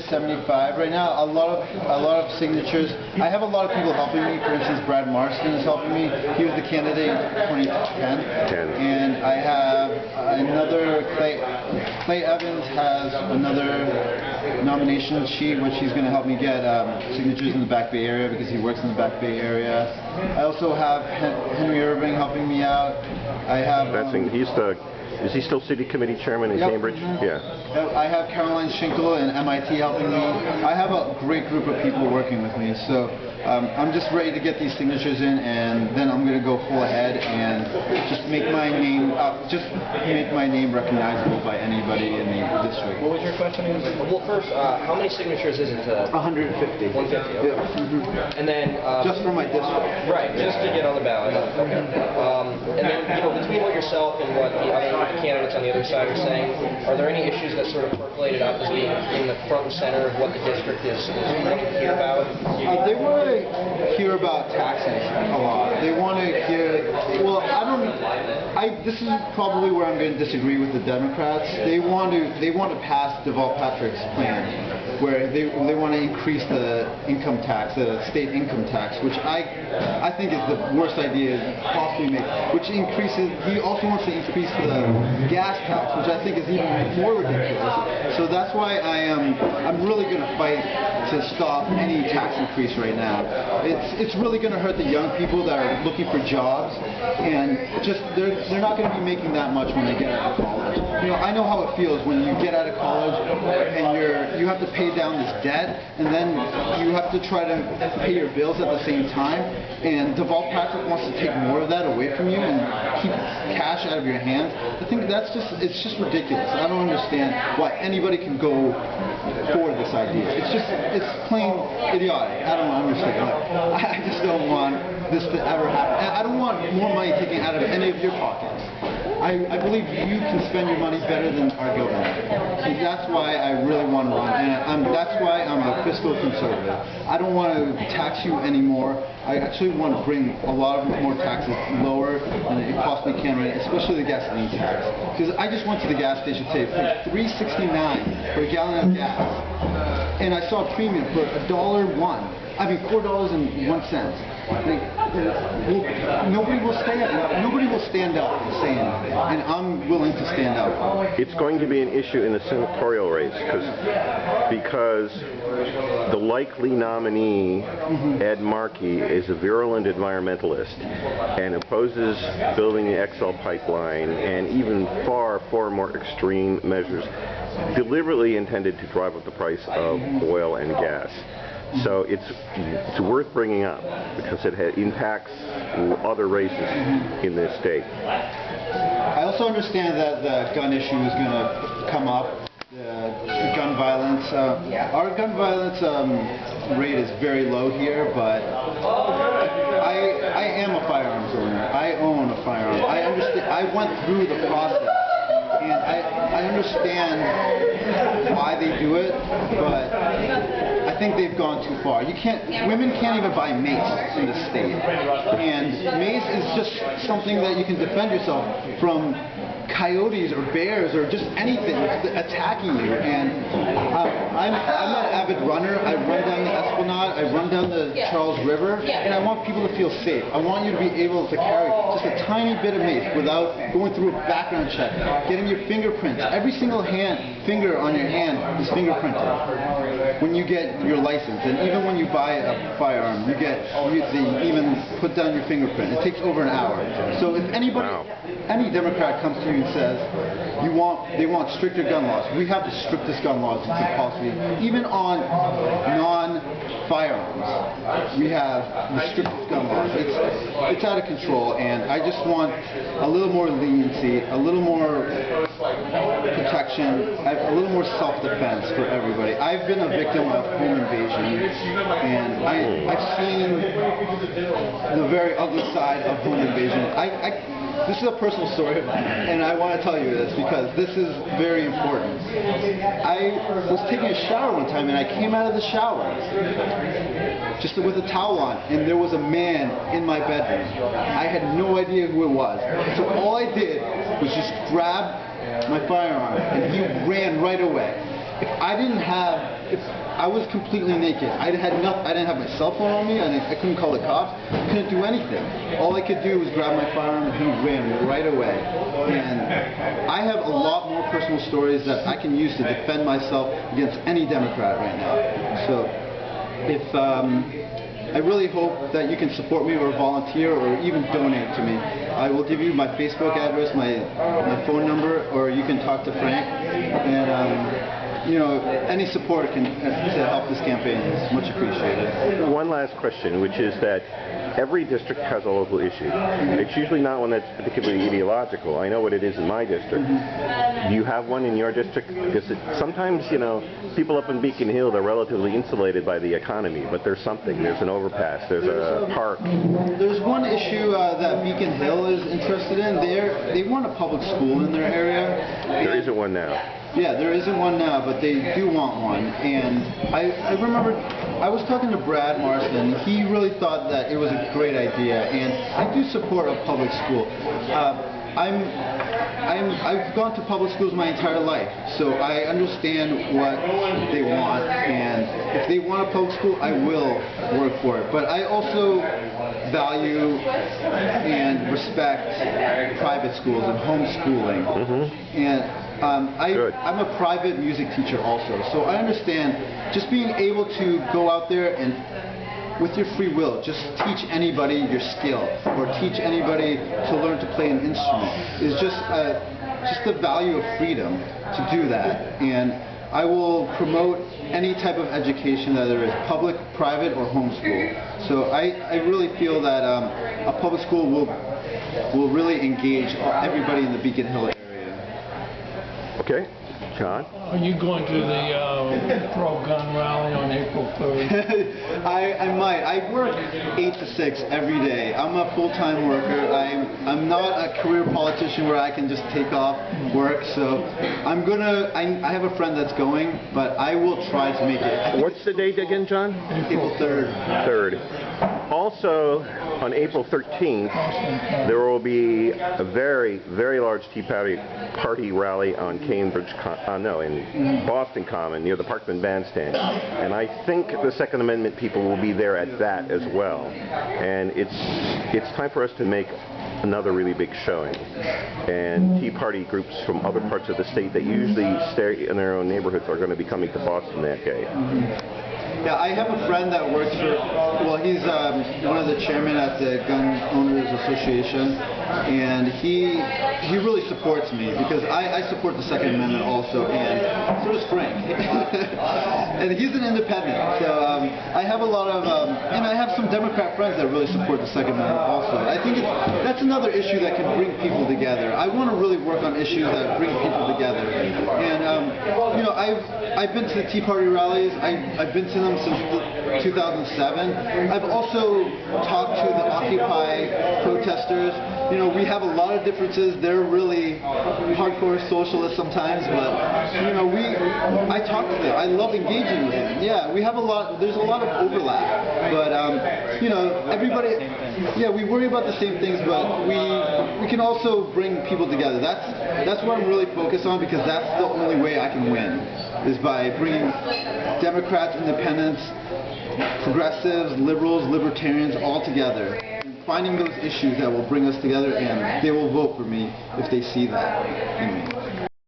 75 right now. A lot of signatures. I have a lot of people helping me. For instance, Brad Marston is helping me. He was the candidate in 2010. And I have another Clay Evans has another nomination sheet which he's going to help me get signatures in the Back Bay area because he works in the Back Bay area. I also have Henry Irving helping me out. I have Is he still city committee chairman in Cambridge? Yeah. I have Caroline Schinkel and MIT helping me. I have a great group of people working with me. So I'm just ready to get these signatures in, and then I'm going to go full ahead and just make my name recognizable by anybody in the district. What was your question? Well, first, how many signatures is it? 150. 150. Okay. Yeah. And then just for my district. Right, just to get on the ballot. Okay. And then between what yourself and what the other candidates on the other side are saying, are there any issues that sort of percolated up as being in the front and center of what the district is wanting to hear about? They want to hear about taxes a lot. They want to hear, well, this is probably where I'm going to disagree with the Democrats. They want to pass Deval Patrick's plan, where they want to increase the income tax, the state income tax, which I think is the worst idea possibly made. Which increases. He also wants to increase the gas tax, which I think is even more ridiculous. So that's why I'm really going to fight to stop any tax increase right now. It's really going to hurt the young people that are looking for jobs, and just they're not going to be making that much when they get out of college. I know how it feels when you get out of college and you have to pay down this debt, and then you have to try to pay your bills at the same time. And Deval Patrick wants to take more of that away from you and keep cash out of your hands. I think it's just ridiculous. I don't understand why anybody can go for this idea. It's plain idiotic. I don't understand. I just don't want this to ever happen. I don't want more money taken out of any of your pockets. I believe you can spend your money better than our government. And that's why I really want to run. And that's why I'm a fiscal conservative. I don't want to tax you anymore. I actually want to bring a lot of more taxes lower than it possibly can right now, especially the gasoline tax. Because I just went to the gas station today for $3.69 for a gallon of gas. And I saw a premium for $1.01. I mean $4.01. Nobody will stand up and say anything, and I'm willing to stand up. It's going to be an issue in the senatorial race because the likely nominee, Ed Markey, is a virulent environmentalist and opposes building the XL pipeline and even far more extreme measures deliberately intended to drive up the price of oil and gas. So it's worth bringing up because it impacts other races in this state. I also understand that the gun issue is going to come up. The gun violence. Our gun violence rate is very low here, but I am a firearms owner. I own a firearm. I understand. I went through the process. And I understand why they do it, but I think they've gone too far. Women can't even buy mace in the state. And mace is just something that you can defend yourself from coyotes or bears or just anything attacking you. And I'm an avid runner. I run down the Esplanade, I run down the Charles River, and I want people to feel safe. I want you to be able to carry just a tiny bit of mace without going through a background check, getting your fingerprints. Every single finger on your hand is fingerprinted when you get your license. And even when you buy a firearm, they even put down your fingerprint. It takes over an hour. So if any Democrat comes to you and says they want stricter gun laws, we have the strictest gun laws you could possibly, even on non-firearms, we have the strictest gun laws. It's out of control, and I just want a little more leniency, a little more protection, a little more self-defense for everybody. I've been a victim of home invasion, and I've seen the very ugly side of home invasion. This is a personal story, and I want to tell you this because this is very important. I was taking a shower one time, and I came out of the shower just with a towel on, and there was a man in my bedroom. I had no idea who it was. So all I did was just grab my firearm, and he ran right away. If I didn't have if I was completely naked, I didn't have my cell phone on me, and I couldn't call the cops. I couldn't do anything. All I could do was grab my firearm, and he ran right away. And I have a lot more personal stories that I can use to defend myself against any Democrat right now. So, if I really hope that you can support me or volunteer or even donate to me. I will give you my Facebook address, my phone number, or you can talk to Frank. And you know, any support to help this campaign is much appreciated. One last question, which is that every district has a local issue. It's usually not one that's particularly ideological. I know what it is in my district. Do you have one in your district? Because sometimes, you know, people up in Beacon Hill, they're relatively insulated by the economy, but there's something. There's an overpass. There's a park. There's one issue that Beacon Hill is interested in. They want a public school in their area. There isn't one now. Yeah, there isn't one now, but they do want one. And I remember I was talking to Brad Marston. He really thought that it was a great idea, and I do support a public school. I've gone to public schools my entire life, so I understand what they want, and if they want a public school, I will work for it. But I also value and respect private schools and homeschooling. And I'm a private music teacher also, so I understand just being able to go out there and with your free will, just teach anybody your skill or teach anybody to learn to play an instrument is just the value of freedom to do that. And I will promote any type of education that there is, public, private, or homeschool. So I really feel that a public school will really engage everybody in the Beacon Hill area. Okay. John? Are you going to the pro-gun rally on April 3rd? I might. I work 8 to 6 every day. I'm a full-time worker. I'm not a career politician where I can just take off work. So I have a friend that's going, but I will try to make it. What's the date again, John? April 3rd. 3rd. Also, on April 13th, there will be a very, very large Tea Party rally on in Boston Common near the Parkman Bandstand. And I think the Second Amendment people will be there at that as well. And it's time for us to make another really big showing. And Tea Party groups from other parts of the state that usually stay in their own neighborhoods are going to be coming to Boston that day. Yeah, I have a friend that works for, well, he's one of the chairmen at the Gun Owners Association, and he really supports me because I support the Second Amendment also, and so does Frank. And he's an independent, so I have a lot of, and I have some Democrat friends that really support the Second Amendment also. I think that's another issue that can bring people together. I want to really work on issues that bring people together. And, you know, I've been to the Tea Party rallies. I've been to them since 2007. I've also talked to the Occupy protesters. You know, we have a lot of differences. They're really hardcore socialists sometimes, but you know, I talk to them. I love engaging with them. Yeah, we have there's a lot of overlap, but you know, everybody, yeah, we worry about the same things, but we can also bring people together. That's what I'm really focused on, because that's the only way I can win, is by bringing Democrats, independents, progressives, liberals, libertarians all together, and finding those issues that will bring us together, and they will vote for me if they see that in me.